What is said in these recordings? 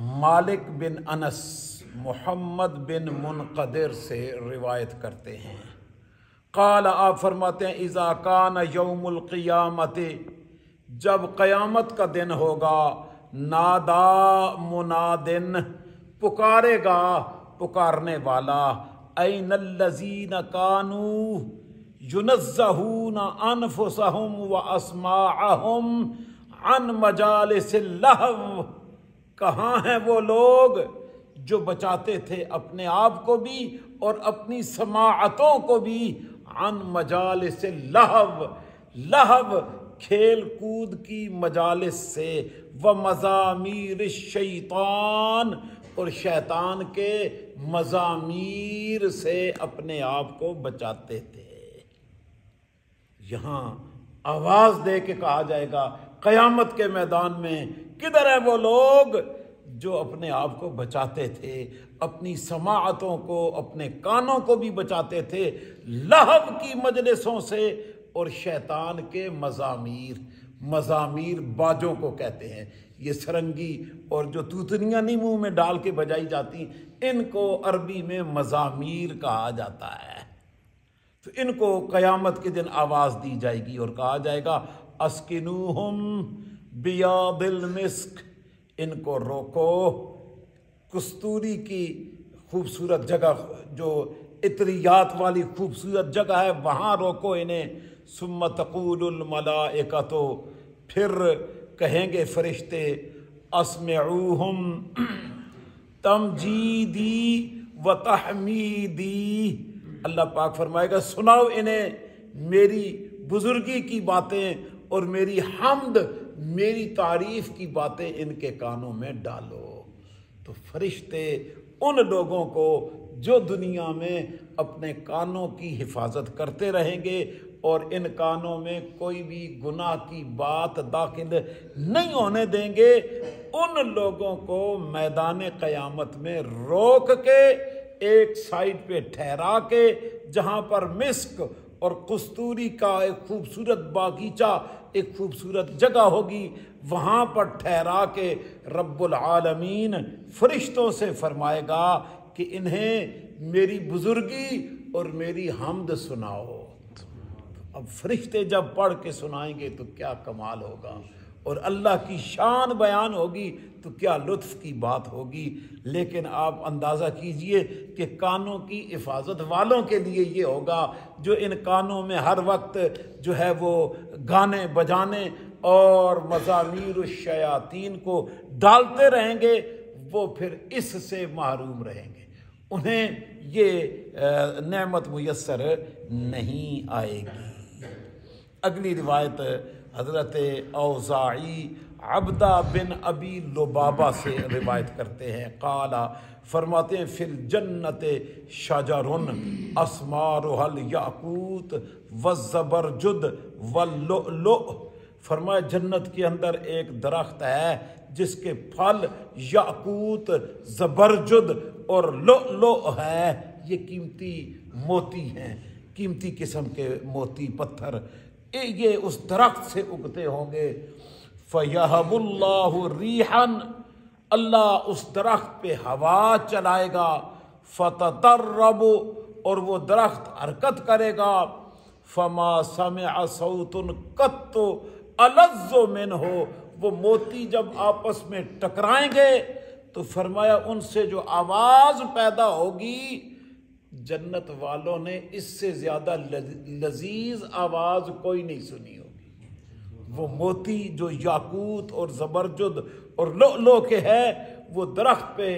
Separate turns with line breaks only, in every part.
مالک بن انس محمد بن منقدر سے روایت کرتے ہیں، قال آپ فرماتے ہیں اذا کان یوم القیامت، جب قیامت کا دن ہوگا، نادا منادن، پکارے گا پکارنے والا، این الذین کانوا ینزہون انفسہم واسماعہم عن مجالس اللہو، کہاں ہیں وہ لوگ جو بچاتے تھے اپنے آپ کو بھی اور اپنی سماعتوں کو بھی عن مجالس اللہو، لہو کھیل کود کی مجالس سے، ومزامیر الشیطان، اور شیطان کے مزامیر سے اپنے آپ کو بچاتے تھے۔ یہاں آواز دے کے کہا جائے گا قیامت کے میدان میں، کدھر ہیں وہ لوگ جو اپنے آپ کو بچاتے تھے، اپنی سماعتوں کو، اپنے کانوں کو بھی بچاتے تھے لہو کی مجلسوں سے اور شیطان کے مزامیر۔ مزامیر باجوں کو کہتے ہیں، یہ سرنگی اور جو توتنیاں نہیں منہ میں ڈال کے بجائی جاتی، ان کو عربی میں مزامیر کہا جاتا ہے۔ تو ان کو قیامت کے دن آواز دی جائے گی اور کہا جائے گا اسکنوہم بیاض المسک، ان کو روکو کستوری کی خوبصورت جگہ، جو عطریات والی خوبصورت جگہ ہے وہاں روکو انہیں۔ ثم تقول الملائکۃ، پھر کہیں گے فرشتے اسمعوہم تمجیدی و تحمیدی، اللہ پاک فرمائے گا سناؤ انہیں میری بزرگی کی باتیں اور میری حمد، میری تعریف کی باتیں ان کے کانوں میں ڈالو۔ تو فرشتے ان لوگوں کو جو دنیا میں اپنے کانوں کی حفاظت کرتے رہیں گے اور ان کانوں میں کوئی بھی گناہ کی بات داخل نہیں ہونے دیں گے، ان لوگوں کو میدان قیامت میں روک کے ایک سائڈ پہ ٹھہرا کے، جہاں پر مسک اور کستوری کا ایک خوبصورت باغیچہ، ایک خوبصورت جگہ ہوگی، وہاں پر ٹھہرا کے رب العالمین فرشتوں سے فرمائے گا کہ انہیں میری بزرگی اور میری حمد سناؤ۔ اب فرشتے جب پڑھ کے سنائیں گے تو کیا کمال ہوگا، اور اللہ کی شان بیان ہوگی تو کیا لطف کی بات ہوگی۔ لیکن آپ اندازہ کیجئے کہ کانوں کی حفاظت والوں کے لیے یہ ہوگا جو ان کانوں میں ہر وقت جو ہے وہ گانے بجانے اور مزامیر الشیاطین کو ڈالتے رہیں گے، وہ پھر اس سے محروم رہیں گے، انہیں یہ نعمت میسر نہیں آئے گی۔ اگلی روایت حضرت اوزاعی عبدہ بن ابی لبابہ سے روایت کرتے ہیں، قال فرماتے ہیں فی الجنت شجر اسمارها الیاقوت والزبرجد واللؤلؤ، فرمایا جنت کے اندر ایک درخت ہے جس کے پھل یاقوت، زبرجد اور لؤلؤ ہے، یہ قیمتی موتی ہیں، قیمتی قسم کے موتی پتھر، یہ اس درخت سے اگتے ہوں گے۔ فَيَهَبُ اللَّهُ رِيحًا، اللہ اس درخت پہ ہوا چلائے گا، فَتَتَرَّبُ، اور وہ درخت حرکت کرے گا، فَمَا سَمِعَ صَوْتٌ قَطُّ أَلَذُّ مِنْهُ، وہ موتی جب آپس میں ٹکرائیں گے تو فرمایا ان سے جو آواز پیدا ہوگی، جنت والوں نے اس سے زیادہ لذیذ آواز کوئی نہیں سنی ہوگی۔ وہ موتی جو یاقوت اور زبرجد اور لؤلؤ کے ہے، وہ درخت پہ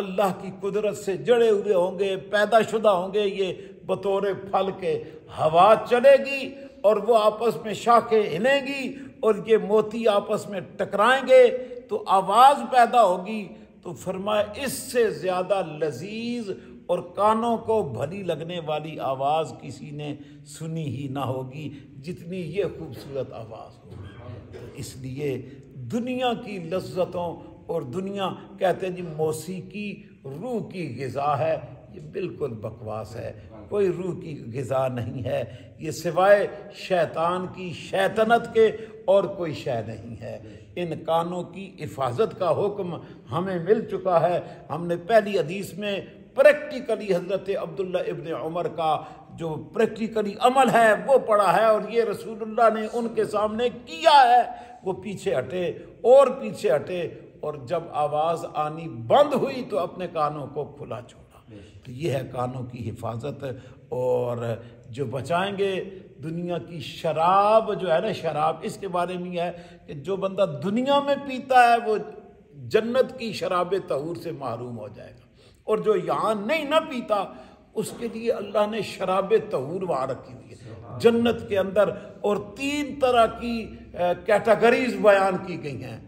اللہ کی قدرت سے جڑے ہوئے ہوں گے، پیدا شدہ ہوں گے، یہ بطور پھل کے، ہوا چلے گی اور وہ آپس میں شاخیں ہلیں گی اور یہ موتی آپس میں ٹکرائیں گے تو آواز پیدا ہوگی۔ تو فرمایا اس سے زیادہ لذیذ اور کانوں کو بھلی لگنے والی آواز کسی نے سنی ہی نہ ہوگی جتنی یہ خوبصورت آواز ہوگی۔ تو اس لیے دنیا کی لذتوں اور دنیا، کہتے ہیں جی موسیقی روح کی غذا ہے، یہ بالکل بکواس ہے، کوئی روح کی غذا نہیں ہے، یہ سوائے شیطان کی شیطنت کے اور کوئی شے نہیں ہے۔ ان کانوں کی حفاظت کا حکم ہمیں مل چکا ہے۔ ہم نے پہلی حدیث میں پریکٹیکلی حضرت عبداللہ ابن عمر کا جو پریکٹیکلی عمل ہے وہ پڑھا ہے، اور یہ رسول اللہ نے ان کے سامنے کیا ہے۔ وہ پیچھے ہٹے اور پیچھے ہٹے، اور جب آواز آنی بند ہوئی تو اپنے کانوں کو کھلا چھوڑا۔ تو یہ ہے کانوں کی حفاظت۔ اور جو بچائیں گے دنیا کی شراب جو ہے نا، شراب اس کے بارے میں ہے کہ جو بندہ دنیا میں پیتا ہے وہ جنت کی شراب طہور سے محروم ہو جائے گا، اور جو یہاں نہیں نہ پیتا اس کے لیے اللہ نے شراب طہور وہاں رکھی ہوئی ہے جنت کے اندر۔ اور 3 طرح کی کیٹیگریز بیان کی گئی ہیں۔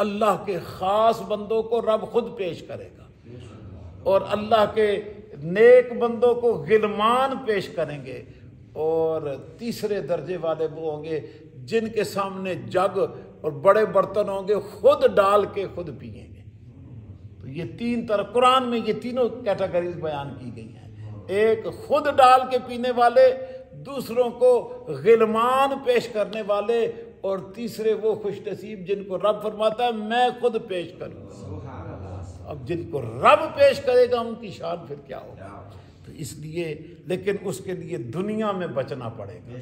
اللہ کے خاص بندوں کو رب خود پیش کرے گا، اور اللہ کے نیک بندوں کو غلمان پیش کریں گے، اور تیسرے درجے والے وہ ہوں گے جن کے سامنے جگ اور بڑے برتن ہوں گے، خود ڈال کے خود پئیں گے۔ تو یہ 3 طرح قرآن میں یہ تینوں کیٹیگریز بیان کی گئی ہیں۔ ایک خود ڈال کے پینے والے، دوسروں کو غلمان پیش کرنے والے، اور تیسرے وہ خوش نصیب جن کو رب فرماتا ہے میں خود پیش کروں گا۔ اب جن کو رب پیش کرے گا ان کی شان پھر کیا ہوگا۔ تو اس لیے لیکن اس کے لیے دنیا میں بچنا پڑے گا،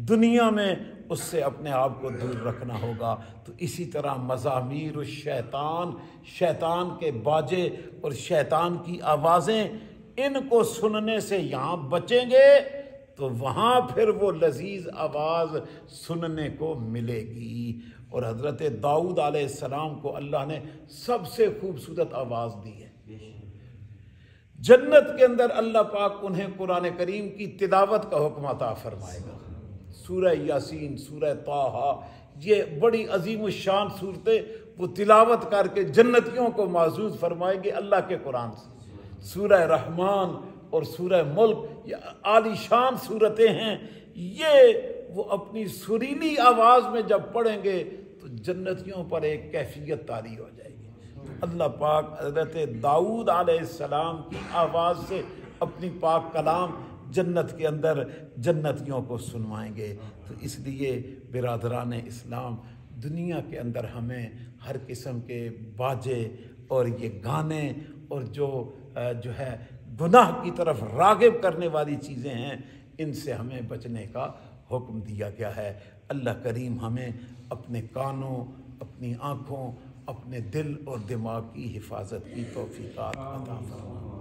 دنیا میں اس سے اپنے آپ کو دور رکھنا ہوگا۔ تو اسی طرح مزامیر الشیطان، شیطان کے باجے اور شیطان کی آوازیں، ان کو سننے سے یہاں بچیں گے تو وہاں پھر وہ لذیذ آواز سننے کو ملے گی۔ اور حضرت داؤد علیہ السلام کو اللہ نے سب سے خوبصورت آواز دی ہے۔ جنت کے اندر اللہ پاک انہیں قرآن کریم کی تلاوت کا حکم عطا فرمائے گا۔ سورہ یاسین، سورہ طٰہٰ، یہ بڑی عظیم الشان صورتیں وہ تلاوت کر کے جنتیوں کو معزوز فرمائے گے اللہ کے قرآن سے۔ سورہ رحمان اور سورہ ملک یہ عالی شان صورتیں ہیں، یہ وہ اپنی سریلی آواز میں جب پڑھیں گے تو جنتیوں پر ایک کیفیت طاری ہو جائے گی۔ اللہ پاک حضرت داؤد علیہ السلام کی آواز سے اپنی پاک کلام جنت کے اندر جنتیوں کو سنوائیں گے۔ تو اس لیے برادران اسلام، دنیا کے اندر ہمیں ہر قسم کے باجے اور یہ گانے اور جو ہے گناہ کی طرف راغب کرنے والی چیزیں ہیں، ان سے ہمیں بچنے کا حکم دیا گیا ہے۔ اللہ کریم ہمیں اپنے کانوں، اپنی آنکھوں، اپنے دل اور دماغ کی حفاظت کی توفیقات عطا فرمائے۔